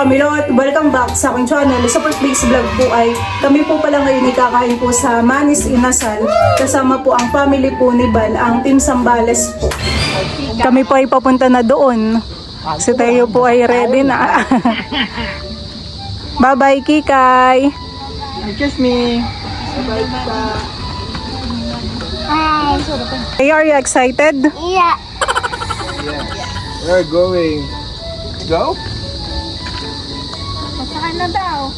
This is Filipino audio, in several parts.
Kamilot, welcome back sa aking channel. Sa first base vlog po ay kami po pala ngayon ikakain po sa Manis Inasal. Kasama po ang family po ni Bal, ang Team Sambales po. Kami po ay papunta na doon. Si Teo po ay ready na. Bye bye Kikay. Excuse me. Hey, are you excited? Yeah. We're going. Go? Saan na daw?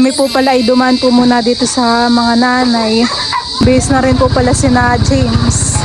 Kami po pala ay dumaan po muna dito sa mga nanay. Base na rin po pala si na James.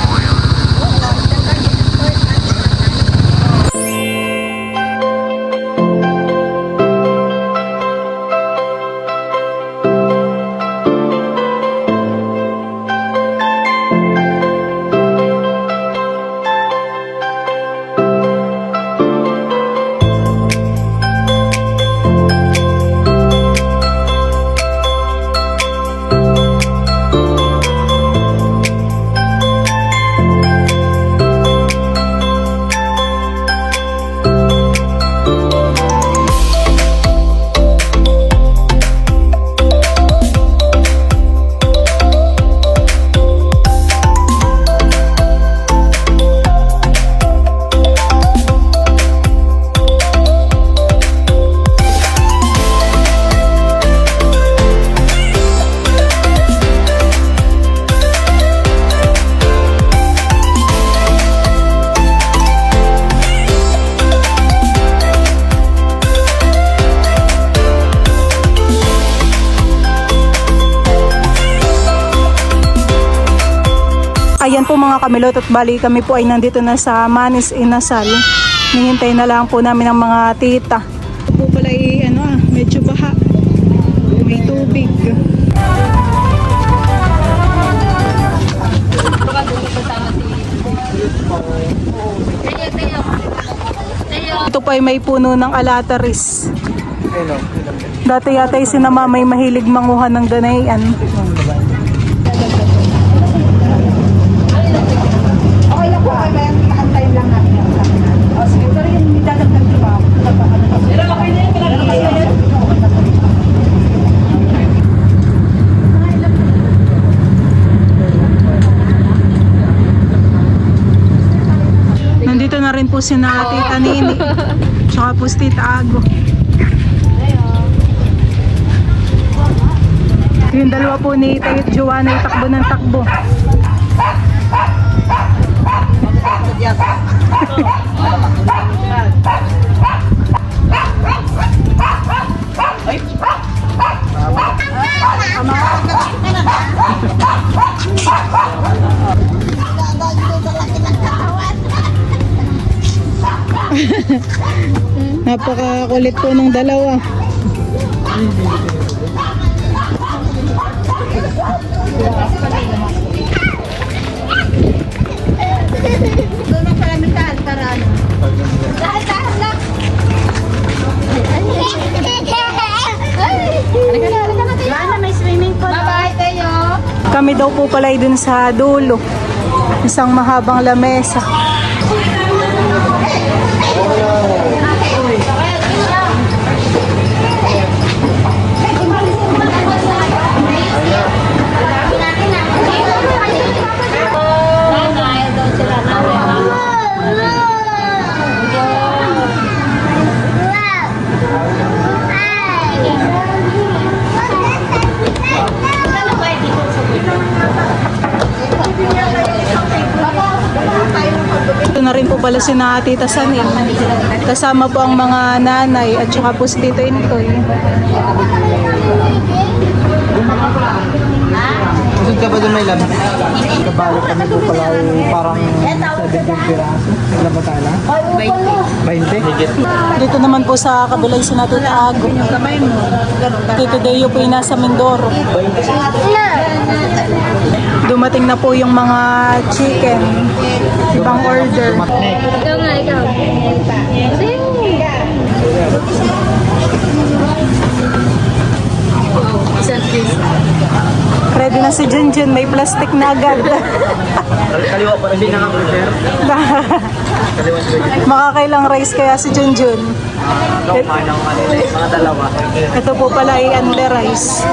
Ayan po mga kamilot at bali kami po ay nandito na sa Manis Inasal. Nihintay na lang po namin ang mga tita. Ito po pala ay medyo baha. May tubig. Ito po ay may puno ng alataris. Dati yata ay sinama may mahilig manguha ng ganayan. Nandito na rin po si na Tita Nini. Tsaka po si Tita Ago. Yung dalawa po ni Tita Joanna ay takbo ng takbo. Napakakulit po ng dalawa. Doon ang palamitan para ano? Dahan-dahan lang. Halika na, may swimming pool. Bye-bye, Teo. Kami daw po pala ay dun sa dulo. Isang mahabang lamesa. Ito na rin po pala si na Tita Sanin. Kasama po ang mga nanay at saka po si Tito Intoy. Kusog ka ba doon may lab? Kabalo kami po pala parang 17 piraso. Ilan ba tayo na? 20? Dito naman po sa kabilay si na Tita Ago. Tito Deo po yung nasa Mindoro. Dumating na po yung mga chicken. Ibang order. Ikaw nga, ikaw. Ready na na si Junjun, may plastic na agad. Kaliwa pa, hindi na prepare. Makakailang rice kaya si Junjun. Mga dalawa. Ito po pala ay under rice.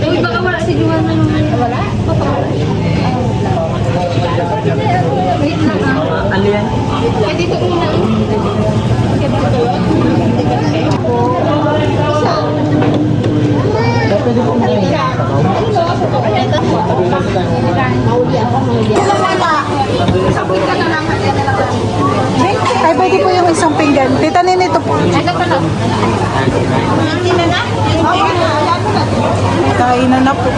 Uy, baka wala si Juan na nung wala? Wait lang ah. Ano yan? Eh, dito muna. Pwede po mo yung Ay, pwede po yung isang pinggan. Titanin ito po. Ito pa lang. Kainan na po.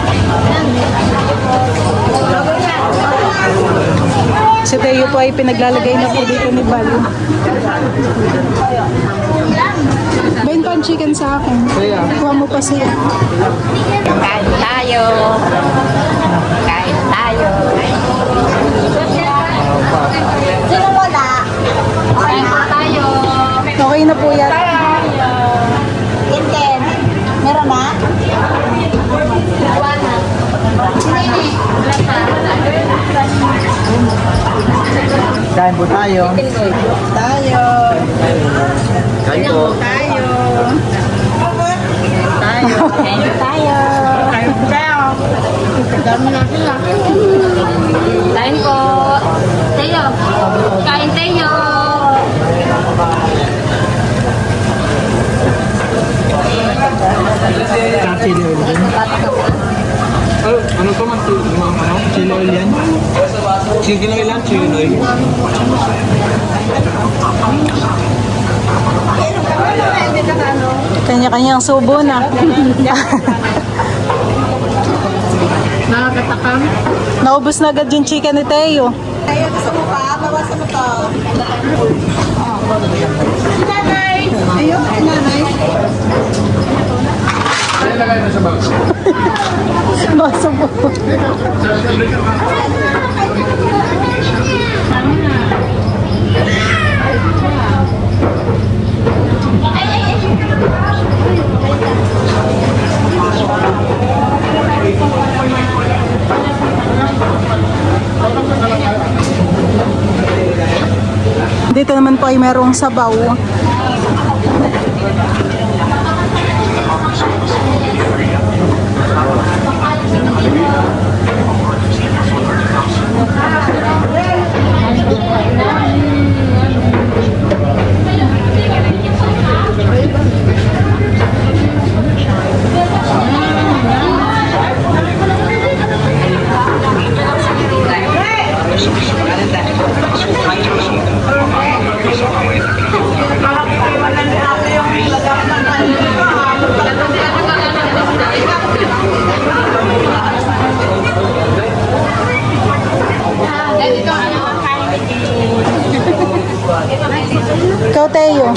Si Teo po ay pinaglalagay na po dito ni Bal. Bain pa ang chicken sa akin. Kuha mo pa siya. Kain tayo. Kain tayo. Sino wala? Kain tayo. Okay na po yan. Inten. Meron na? kain po tayo. Tayo. Kain po. Tayo. Tayo. Kain tayo. Kain tayo. Dami natin lang. Kain po. Tayo. Kain tayo. Chili oil din. Ano pa man? Chili oil yan? Chili oil lang, chili oil. Kanya-kanyang subo na. Nakakatakam. Naubos na agad yung chicken ni Teo. Tayo, gusto mo pa? Bawasan mo to. Nanay! Ayun, nanay. Baso po. Dito naman po ay merong sabaw. Ikaw, Teo.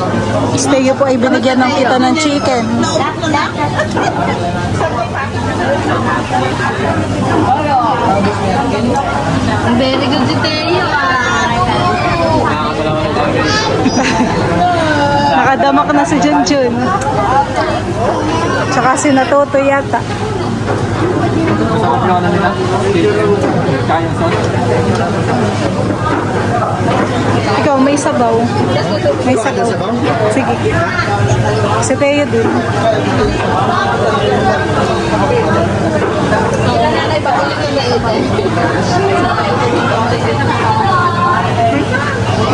Si Teo po ay binigyan ng kita ng chicken. Very good si Teo Nakadamak na si Junjun. Tsaka si Natuto yata. Masarap yung ano nila? Kaya sauce. Ikaw, may sabaw. May sabaw. Sige. Si Teo din.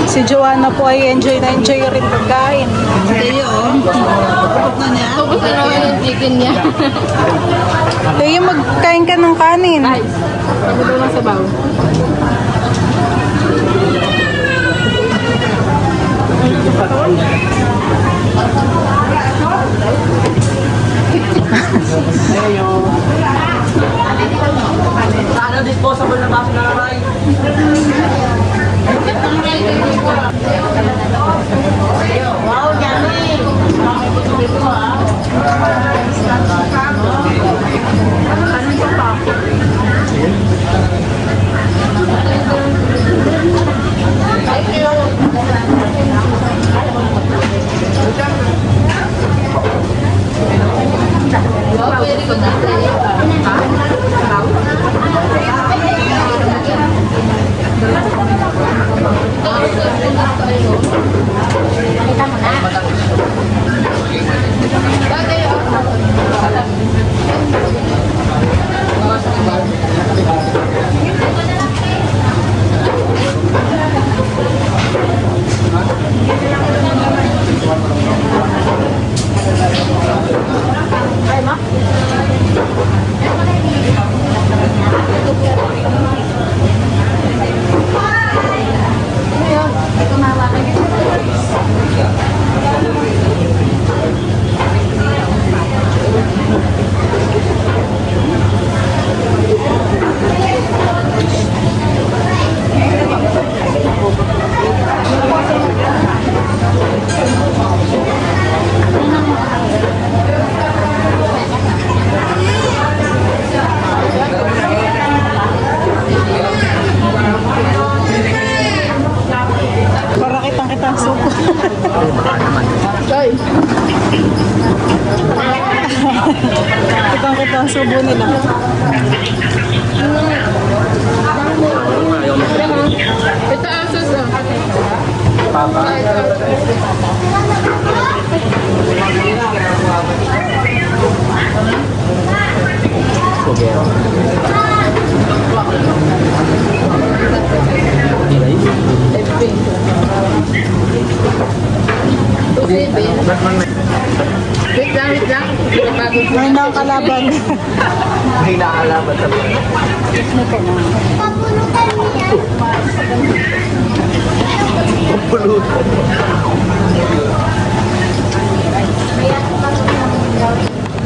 Si Joanna po ay enjoy na enjoy rin pagkain. Ubus na naman yung chicken niya. Teo, magkain ka ng kanin. Ano daw ng sabaw? Ano, disposable na baso na naray? Wow, yummy! Para kitang-kitang suko. Kitang-kitang subo nila. Ito ang susunod. Wait lang. May nakakalaban. May nakalaban sa mga. Pulutan.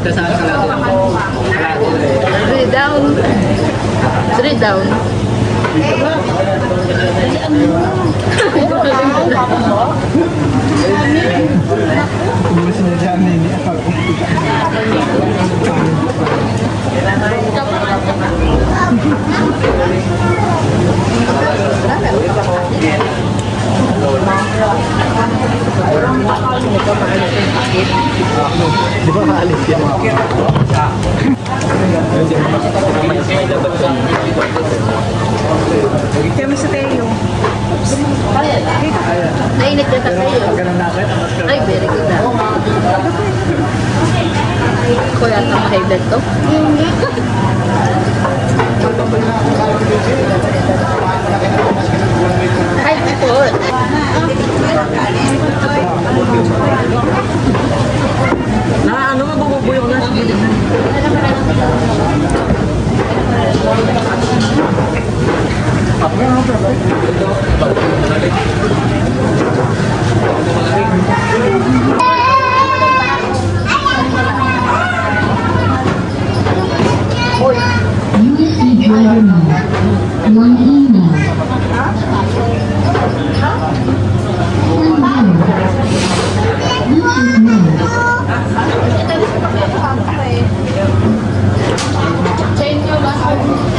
Kasama sa lahat. Three down. Gusto niya dyan ini. Di ba maalis yan? Kaya sa Teo. Nainit na tayo. Ganun na akin. Ay, very good na. Kuya, ito high blood to. Ay, good. Na ano mabubuyok na sa gilid. USB driver mode. One email. Bluetooth mode. Change your last one.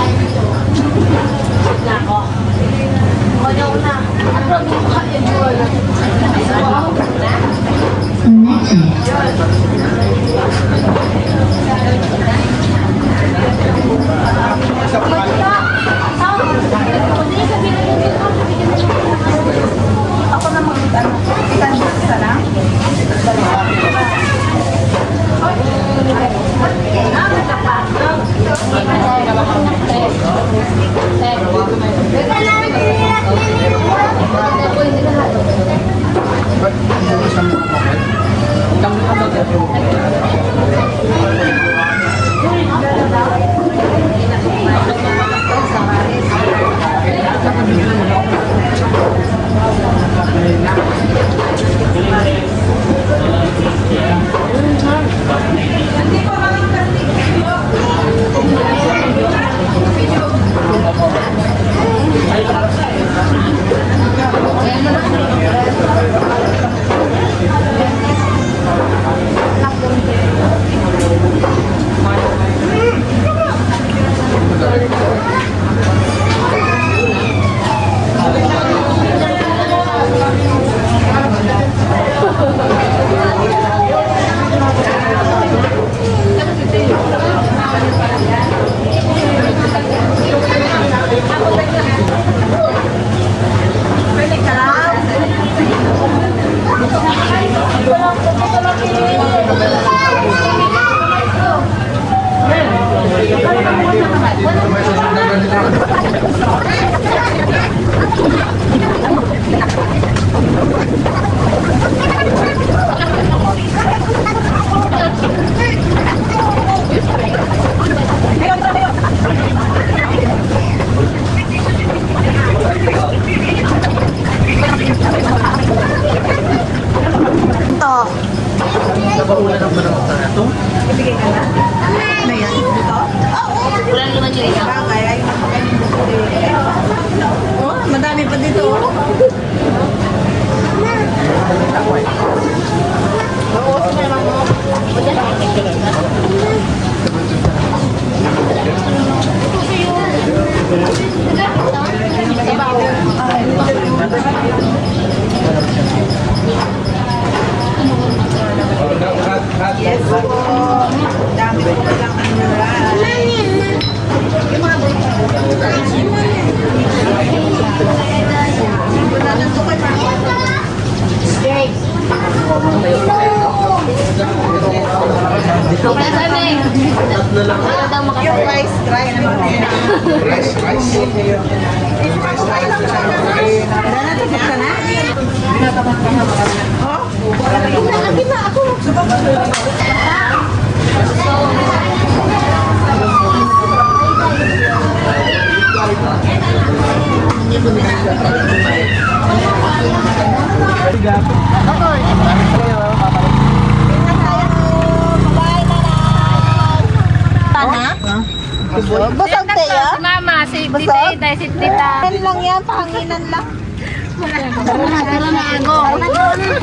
Wala naman yung isa. Madami pa dito. Tatlo lang. Wala daw makasaya. Busog tayo? Si Mama, si Tita Ida, si Tita. Yan lang yan, panginan lang. Tara na, Ago.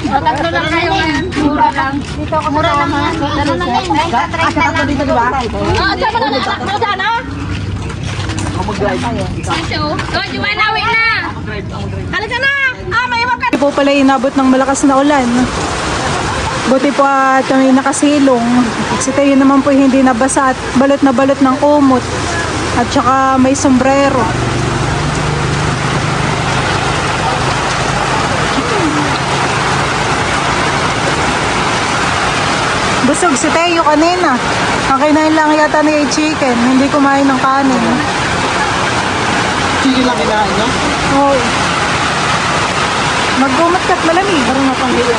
Tatlo lang kayo ngayon. Mura lang. Mura lang. Tara na ngayon. Tatlo dito, di ba? Sama na natak mo dyan, ha? Sisyo. Oh, Juana, awit na. Halika na. May iwan ka. Hindi po pala inabot ng malakas na ulan. Buti po at kami nakasilong. Si Tayo naman po hindi nabasa at balot na balot ng kumot. At saka may sombrero. Busog si Tayo kanina. Ang kinain lang yata ni chicken. Hindi kumain ng kanin. Sige lang kinain niya. Oo. Maggumot ka't malamig. Parang napanggilan.